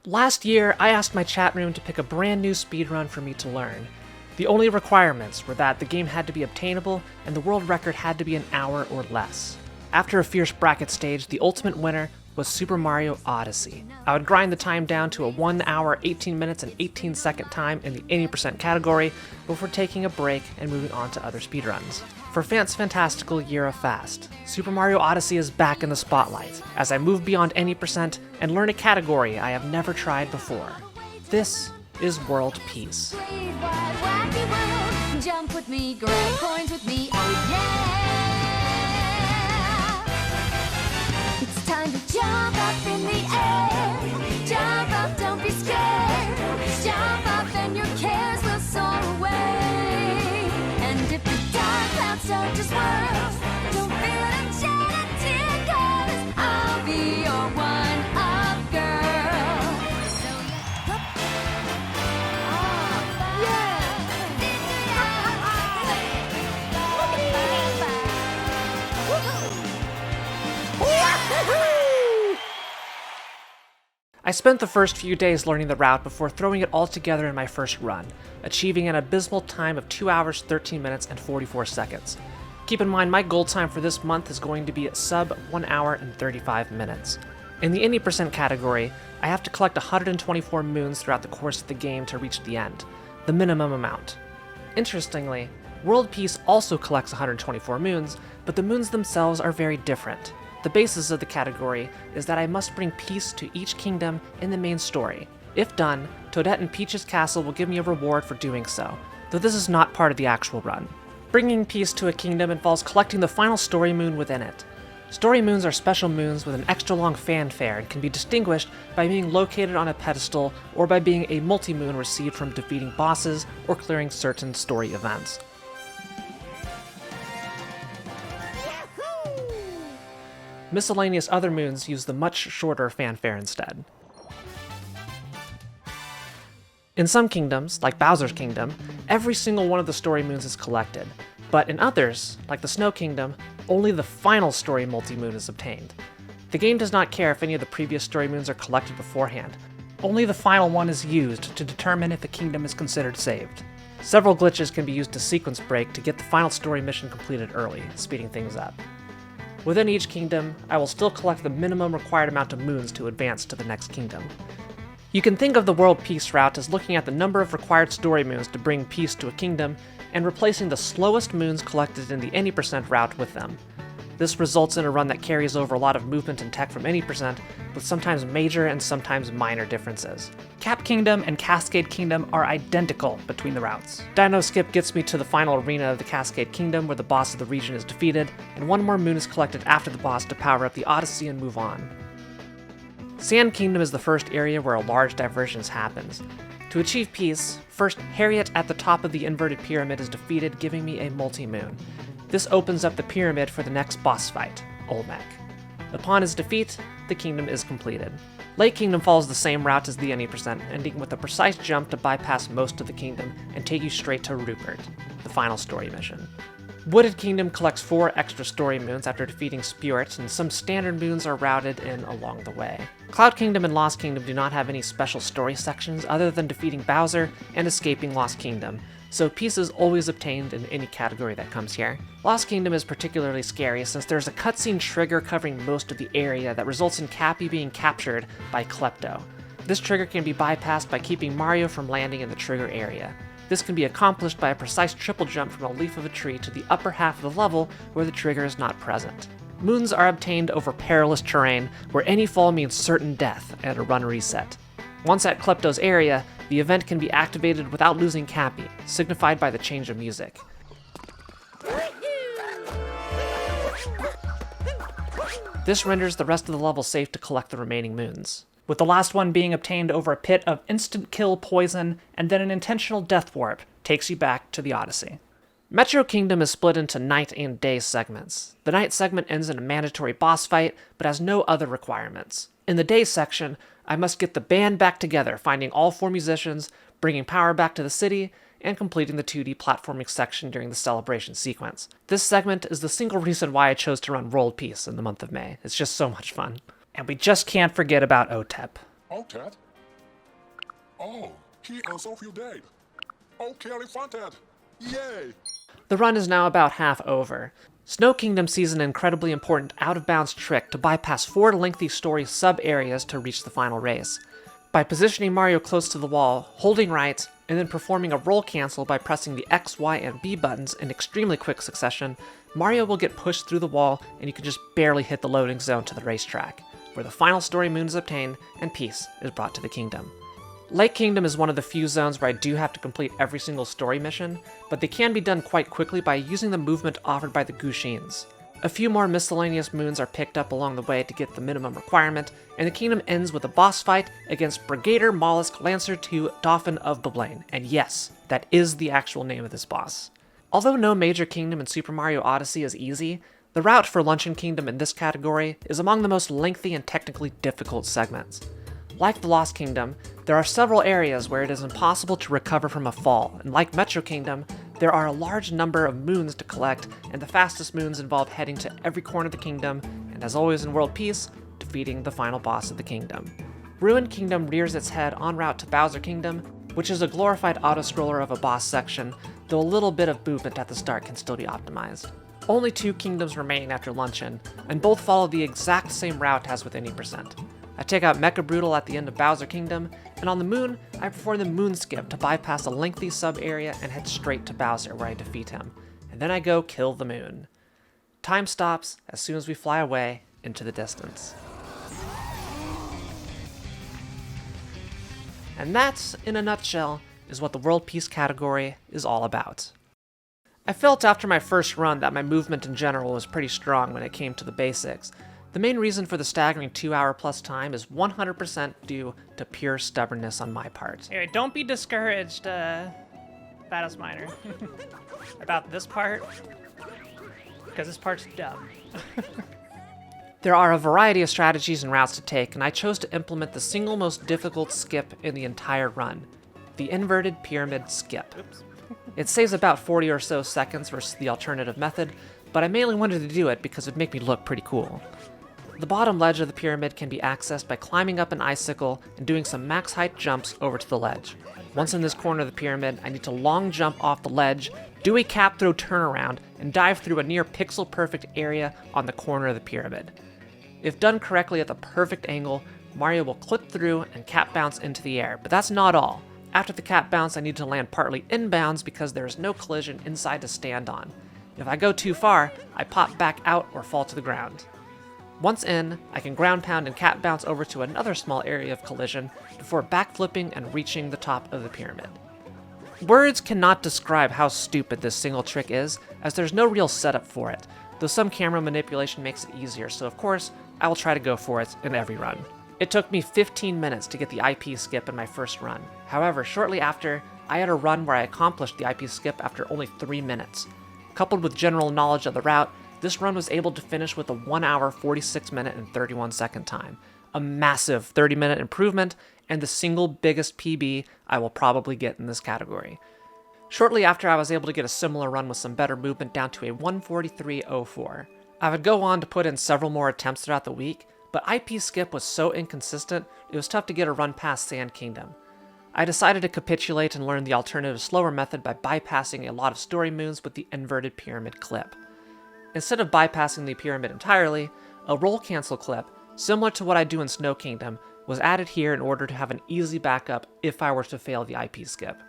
Last year, I asked my chat room to pick a brand new speedrun for me to learn. The only requirements were that the game had to be obtainable and the world record had to be an hour or less. After a fierce bracket stage, the ultimate winner was Super Mario Odyssey. I would grind the time down to a 1 hour, 18 minutes, and 18 second time in the 80% category before taking a break and moving on to other speedruns. For Phant's Phantastical year of Phast, Super Mario Odyssey is back in the spotlight as I move beyond 80% and learn a category I have never tried before. This is World Peace. Jump with me, grab coins with me, oh yeah! It's time to jump up in the air. Jump up, don't be scared. Jump up and your cares will soar away. And if the dark clouds start to swirl, don't feel a shed a tear, 'cause I'll be your one-up girl. So I spent the first few days learning the route before throwing it all together in my first run, achieving an abysmal time of 2 hours, 13 minutes, and 44 seconds. Keep in mind, my goal time for this month is going to be sub 1 hour and 35 minutes. In the 80% category, I have to collect 124 moons throughout the course of the game to reach the end, the minimum amount. Interestingly, World Peace also collects 124 moons, but the moons themselves are very different. The basis of the category is that I must bring peace to each kingdom in the main story. If done, Toadette and Peach's castle will give me a reward for doing so, though this is not part of the actual run. Bringing peace to a kingdom involves collecting the final story moon within it. Story moons are special moons with an extra long fanfare and can be distinguished by being located on a pedestal or by being a multi-moon received from defeating bosses or clearing certain story events. Miscellaneous other moons use the much shorter fanfare instead. In some kingdoms, like Bowser's Kingdom, every single one of the story moons is collected, but in others, like the Snow Kingdom, only the final story multi-moon is obtained. The game does not care if any of the previous story moons are collected beforehand. Only the final one is used to determine if a kingdom is considered saved. Several glitches can be used to sequence break to get the final story mission completed early, speeding things up. Within each kingdom, I will still collect the minimum required amount of moons to advance to the next kingdom. You can think of the World Peace route as looking at the number of required story moons to bring peace to a kingdom and replacing the slowest moons collected in the 80% route with them. This results in a run that carries over a lot of movement and tech from 80%, with sometimes major and sometimes minor differences. Cap Kingdom and Cascade Kingdom are identical between the routes. Dino Skip gets me to the final arena of the Cascade Kingdom where the boss of the region is defeated, and one more moon is collected after the boss to power up the Odyssey and move on. Sand Kingdom is the first area where a large divergence happens. To achieve peace, first Harriet at the top of the inverted pyramid is defeated, giving me a multi-moon. This opens up the pyramid for the next boss fight, Olmec. Upon his defeat, the kingdom is completed. Lake Kingdom follows the same route as the 80%, ending with a precise jump to bypass most of the kingdom and take you straight to Rupert, the final story mission. Wooded Kingdom collects 4 extra story moons after defeating Spewart, and some standard moons are routed in along the way. Cloud Kingdom and Lost Kingdom do not have any special story sections other than defeating Bowser and escaping Lost Kingdom, so peace is always obtained in any category that comes here. Lost Kingdom is particularly scary since there's a cutscene trigger covering most of the area that results in Cappy being captured by Klepto. This trigger can be bypassed by keeping Mario from landing in the trigger area. This can be accomplished by a precise triple jump from a leaf of a tree to the upper half of the level where the trigger is not present. Moons are obtained over perilous terrain where any fall means certain death at a run reset. Once at Klepto's area, the event can be activated without losing Cappy, signified by the change of music. This renders the rest of the level safe to collect the remaining moons, with the last one being obtained over a pit of instant kill poison, and then an intentional death warp takes you back to the Odyssey. Metro Kingdom is split into night and day segments. The night segment ends in a mandatory boss fight, but has no other requirements. In the day section, I must get the band back together, finding all 4 musicians, bringing power back to the city, and completing the 2D platforming section during the celebration sequence. This segment is the single reason why I chose to run World Peace in the month of May. It's just so much fun. And we just can't forget about OTEP. OTEP? Oh, he also feel dead. Oh, Kelly Phant. Yay! The run is now about half over. Snow Kingdom sees an incredibly important out-of-bounds trick to bypass 4 lengthy story sub-areas to reach the final race. By positioning Mario close to the wall, holding right, and then performing a roll cancel by pressing the X, Y, and B buttons in extremely quick succession, Mario will get pushed through the wall and you can just barely hit the loading zone to the racetrack, where the final story moon is obtained and peace is brought to the kingdom. Lake Kingdom is one of the few zones where I do have to complete every single story mission, but they can be done quite quickly by using the movement offered by the Gushins. A few more miscellaneous moons are picked up along the way to get the minimum requirement, and the kingdom ends with a boss fight against Brigadier Mollusk Lancer 2 Dauphin of Beblaine, and yes, that is the actual name of this boss. Although no major kingdom in Super Mario Odyssey is easy, the route for Luncheon Kingdom in this category is among the most lengthy and technically difficult segments. Like the Lost Kingdom, there are several areas where it is impossible to recover from a fall, and like Metro Kingdom, there are a large number of moons to collect, and the fastest moons involve heading to every corner of the kingdom, and as always in World Peace, defeating the final boss of the kingdom. Ruined Kingdom rears its head en route to Bowser Kingdom, which is a glorified auto-scroller of a boss section, though a little bit of movement at the start can still be optimized. Only 2 kingdoms remain after Luncheon, and both follow the exact same route as with any percent. I take out Mecha Brutal at the end of Bowser Kingdom, and on the moon, I perform the moon skip to bypass a lengthy sub-area and head straight to Bowser where I defeat him, and then I go kill the moon. Time stops as soon as we fly away into the distance. And that, in a nutshell, is what the World Peace category is all about. I felt after my first run that my movement in general was pretty strong when it came to the basics. The main reason for the staggering 2-hour plus time is 100% due to pure stubbornness on my part. Anyway, don't be discouraged, Fattest Miner, about this part, because this part's dumb. There are a variety of strategies and routes to take, and I chose to implement the single most difficult skip in the entire run, the inverted pyramid skip. Oops. It saves about 40 or so seconds versus the alternative method, but I mainly wanted to do it because it would make me look pretty cool. The bottom ledge of the pyramid can be accessed by climbing up an icicle and doing some max height jumps over to the ledge. Once in this corner of the pyramid, I need to long jump off the ledge, do a cap throw turnaround, and dive through a near pixel perfect area on the corner of the pyramid. If done correctly at the perfect angle, Mario will clip through and cap bounce into the air, but that's not all. After the cap bounce, I need to land partly inbounds because there is no collision inside to stand on. If I go too far, I pop back out or fall to the ground. Once in, I can ground pound and cap bounce over to another small area of collision before backflipping and reaching the top of the pyramid. Words cannot describe how stupid this single trick is, as there's no real setup for it, though some camera manipulation makes it easier, so of course, I will try to go for it in every run. It took me 15 minutes to get the IP skip in my first run. However, shortly after, I had a run where I accomplished the IP skip after only 3 minutes. Coupled with general knowledge of the route, this run was able to finish with a 1 hour, 46 minute, and 31 second time. A massive 30-minute improvement, and the single biggest PB I will probably get in this category. Shortly after, I was able to get a similar run with some better movement down to a 1:43.04. I would go on to put in several more attempts throughout the week, but IP skip was so inconsistent, it was tough to get a run past Sand Kingdom. I decided to capitulate and learn the alternative slower method by bypassing a lot of story moons with the inverted pyramid clip. Instead of bypassing the pyramid entirely, a roll cancel clip, similar to what I do in Snow Kingdom, was added here in order to have an easy backup if I were to fail the IP skip.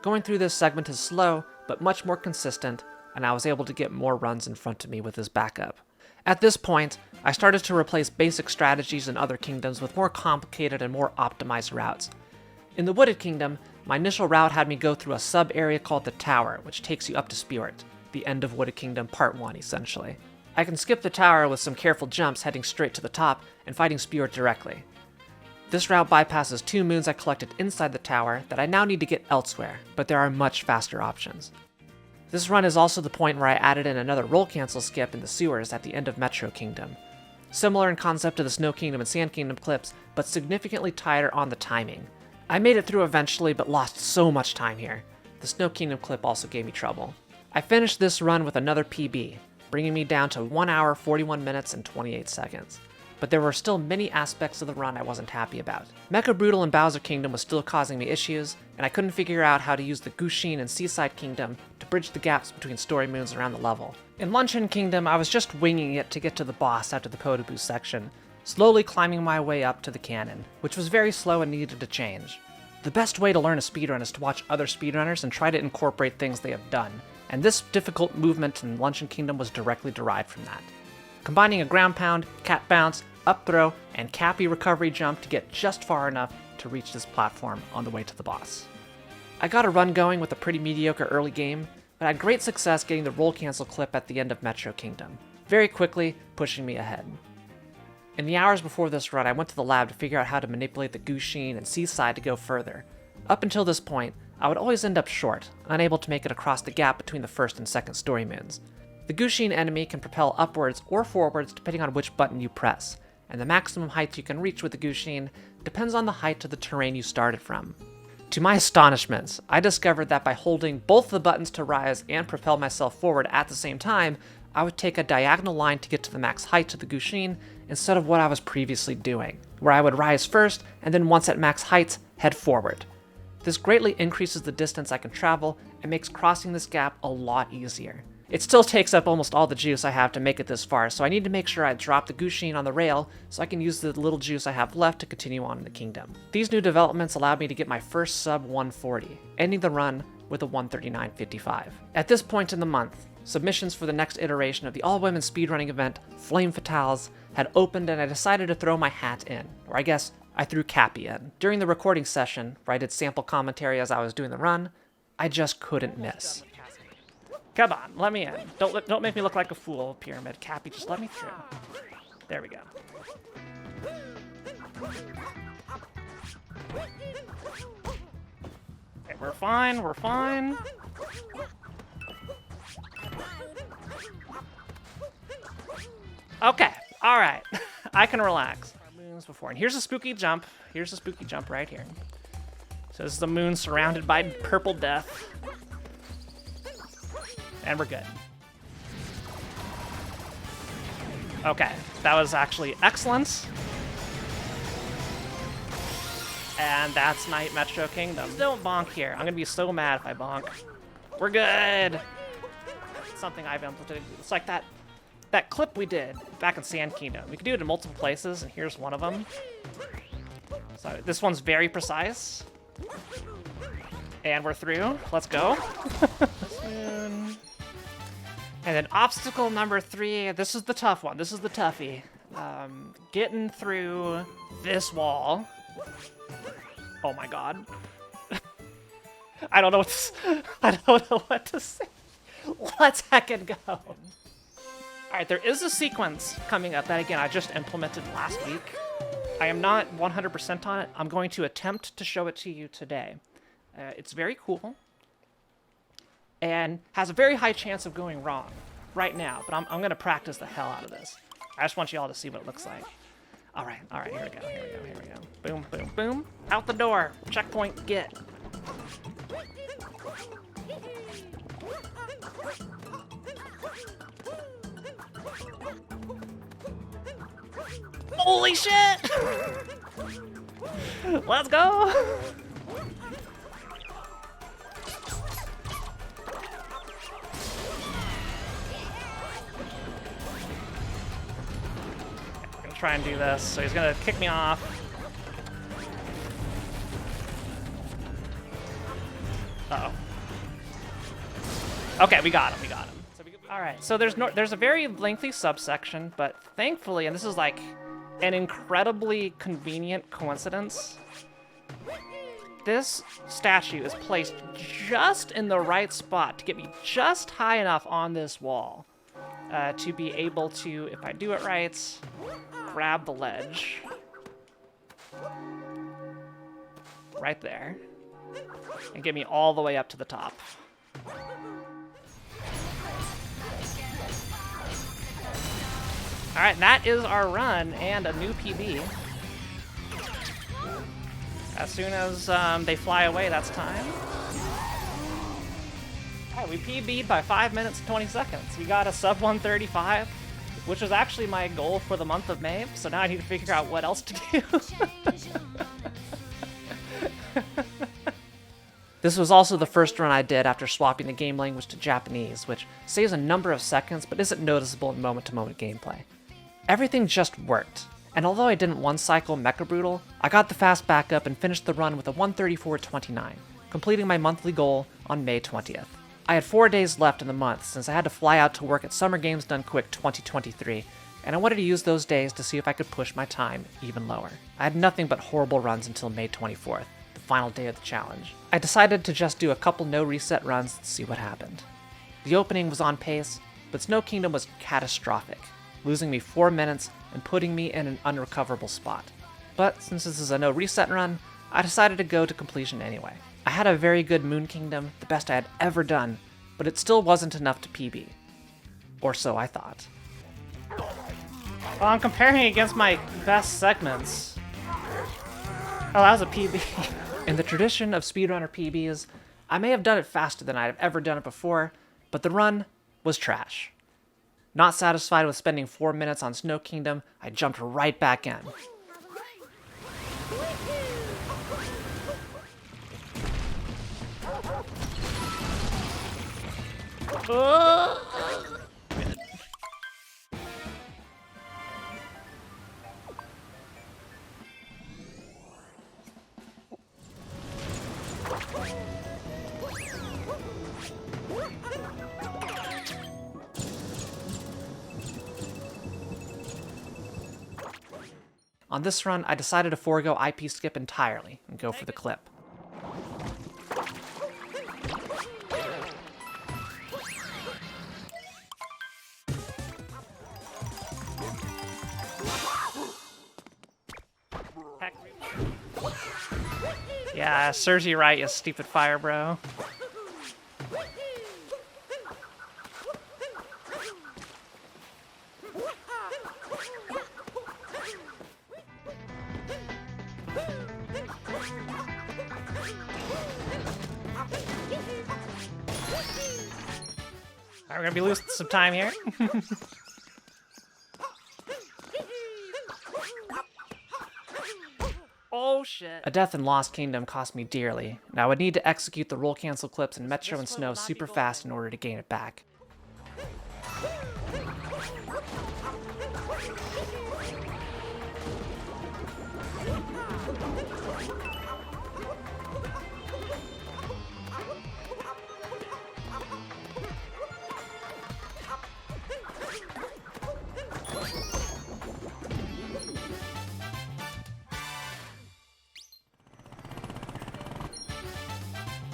Going through this segment is slow, but much more consistent, and I was able to get more runs in front of me with this backup. At this point, I started to replace basic strategies in other kingdoms with more complicated and more optimized routes. In the Wooded Kingdom, my initial route had me go through a sub-area called the Tower, which takes you up to Spewart, the end of Wooded Kingdom Part 1, essentially. I can skip the tower with some careful jumps heading straight to the top and fighting Spewart directly. This route bypasses 2 moons I collected inside the tower that I now need to get elsewhere, but there are much faster options. This run is also the point where I added in another roll cancel skip in the sewers at the end of Metro Kingdom. Similar in concept to the Snow Kingdom and Sand Kingdom clips, but significantly tighter on the timing. I made it through eventually, but lost so much time here. The Snow Kingdom clip also gave me trouble. I finished this run with another PB, bringing me down to 1 hour, 41 minutes, and 28 seconds. but there were still many aspects of the run I wasn't happy about. Mecha Brutal and Bowser Kingdom was still causing me issues, and I couldn't figure out how to use the Gushin and Seaside Kingdom to bridge the gaps between story moons around the level. In Luncheon Kingdom, I was just winging it to get to the boss after the Podoboo section, slowly climbing my way up to the cannon, which was very slow and needed to change. The best way to learn a speedrun is to watch other speedrunners and try to incorporate things they have done, and this difficult movement in Luncheon Kingdom was directly derived from that. Combining a ground pound, cat bounce, up throw, and cappy recovery jump to get just far enough to reach this platform on the way to the boss. I got a run going with a pretty mediocre early game, but had great success getting the roll cancel clip at the end of Metro Kingdom, very quickly pushing me ahead. In the hours before this run, I went to the lab to figure out how to manipulate the Gushin and Seaside to go further. Up until this point, I would always end up short, unable to make it across the gap between the first and second story moons. The Gushin enemy can propel upwards or forwards depending on which button you press, and the maximum height you can reach with the Gushin depends on the height of the terrain you started from. To my astonishment, I discovered that by holding both the buttons to rise and propel myself forward at the same time, I would take a diagonal line to get to the max height of the Gushin instead of what I was previously doing, where I would rise first and then once at max height, head forward. This greatly increases the distance I can travel and makes crossing this gap a lot easier. It still takes up almost all the juice I have to make it this far, so I need to make sure I drop the Gushin on the rail so I can use the little juice I have left to continue on in the kingdom. These new developments allowed me to get my first sub 140, ending the run with a 139.55. At this point in the month, submissions for the next iteration of the all-women speedrunning event, Flame Fatales, had opened and I decided to throw my hat in, or I guess I threw Cappy in. During the recording session, where I did sample commentary as I was doing the run, I just couldn't miss. Come on, let me in. Don't make me look like a fool, Pyramid. Cappy, just let me through. There we go. Okay, we're fine, we're fine. Okay, alright. I can relax. Moons before. And here's a spooky jump. Here's a spooky jump right here. So this is the moon surrounded by purple death. And we're good. Okay, that was actually excellent. And that's Night Metro Kingdom. Don't bonk here. I'm gonna be so mad if I bonk. We're good. Something I've implemented. It's like that clip we did back in Sand Kingdom. We could do it in multiple places, and here's one of them. So this one's very precise. And we're through. Let's go. And then obstacle number 3. This is the tough one. This is the toughie. Getting through this wall. Oh my god. I don't know what to say. Let's heckin' go. Alright, there is a sequence coming up that, again, I just implemented last week. I am not 100% on it. I'm going to attempt to show it to you today. It's very cool. And has a very high chance of going wrong right now, but I'm going to practice the hell out of this. I just want you all to see what it looks like. All right, here we go. Boom, boom, boom. Out the door. Checkpoint, get. Holy shit! Let's go! Try and do this. So he's gonna kick me off. Uh-oh. Okay, we got him. All right, so there's a very lengthy subsection, but thankfully, and this is like an incredibly convenient coincidence, this statue is placed just in the right spot to get me just high enough on this wall to be able to, if I do it right, grab the ledge. Right there. And get me all the way up to the top. Alright, that is our run and a new PB. As soon as they fly away, that's time. Alright, we PB'd by 5 minutes and 20 seconds. We got a sub 135 which was actually my goal for the month of May, so now I need to figure out what else to do. This was also the first run I did after swapping the game language to Japanese, which saves a number of seconds but isn't noticeable in moment-to-moment gameplay. Everything just worked, and although I didn't one-cycle Mecha Brutal, I got the Phast back up and finished the run with a 134.29, completing my monthly goal on May 20th. I had 4 days left in the month since I had to fly out to work at Summer Games Done Quick 2023, and I wanted to use those days to see if I could push my time even lower. I had nothing but horrible runs until May 24th, the final day of the challenge. I decided to just do a couple no-reset runs to see what happened. The opening was on pace, but Snow Kingdom was catastrophic, losing me 4 minutes and putting me in an unrecoverable spot. But since this is a no-reset run, I decided to go to completion anyway. I had a very good Moon Kingdom, the best I had ever done, but it still wasn't enough to PB. Or so I thought. Well, I'm comparing against my best segments. Oh, that was a PB. In the tradition of speedrunner PBs, I may have done it faster than I'd ever done it before, but the run was trash. Not satisfied with spending 4 minutes on Snow Kingdom, I jumped right back in. On this run, I decided to forego IP skip entirely and go for the clip. Yeah, serves you right, you stupid fire bro. Alright, we're gonna be losing some time here. Oh shit. A death in Lost Kingdom cost me dearly, and I would need to execute the roll cancel clips in Metro and Snow super fast in order to gain it back.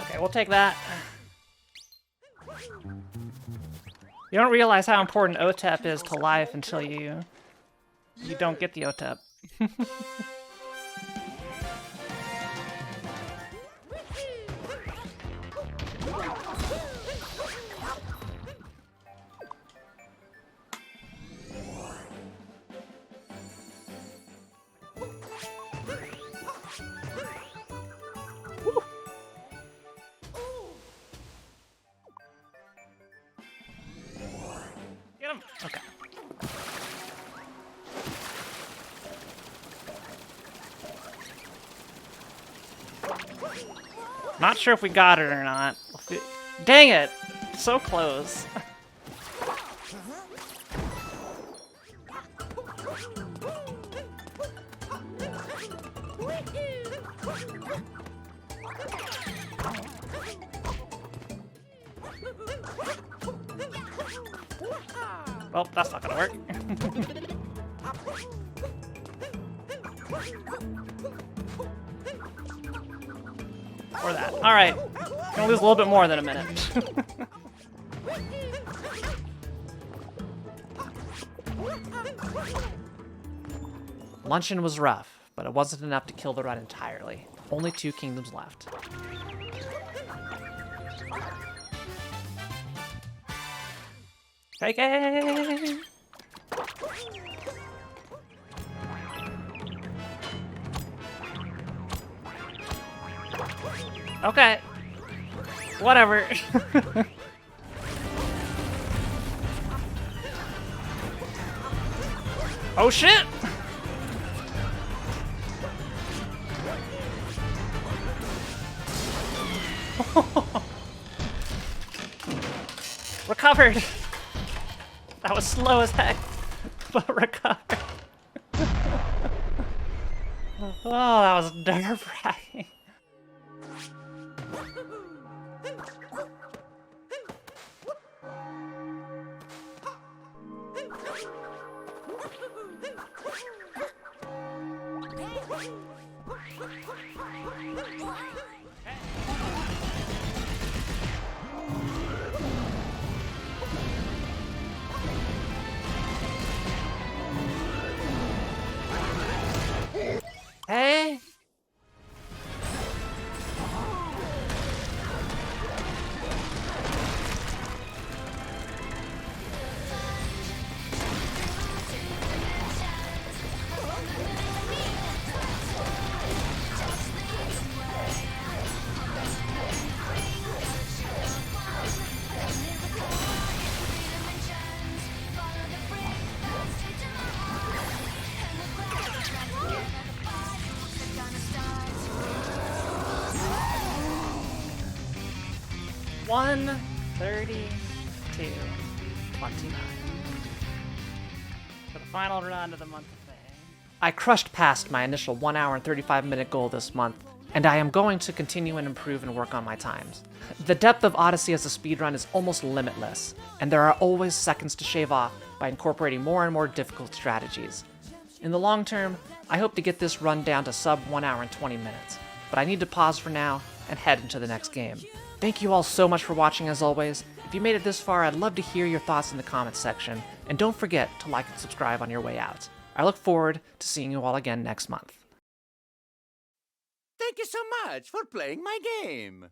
Okay, we'll take that. You don't realize how important OTEP is to life until you don't get the OTEP. Get him! Okay. Not sure if we got it or not. Dang it! So close. Well, that's not gonna work. Or that. Alright. Gonna lose a little bit more than a minute. Luncheon was rough, but it wasn't enough to kill the run entirely. Only 2 kingdoms left. Take it! Okay. Whatever. Oh shit! Recovered! That was slow as heck, but recovered. Oh, that was nerve-wracking. Hey? One 32 29 for the final run of the month of May. I crushed past my initial 1 hour and 35-minute goal this month, and I am going to continue and improve and work on my times. The depth of Odyssey as a speedrun is almost limitless, and there are always seconds to shave off by incorporating more and more difficult strategies. In the long term, I hope to get this run down to sub 1 hour and 20 minutes, but I need to pause for now and head into the next game. Thank you all so much for watching as always. If you made it this far, I'd love to hear your thoughts in the comments section, and don't forget to like and subscribe on your way out. I look forward to seeing you all again next month. Thank you so much for playing my game.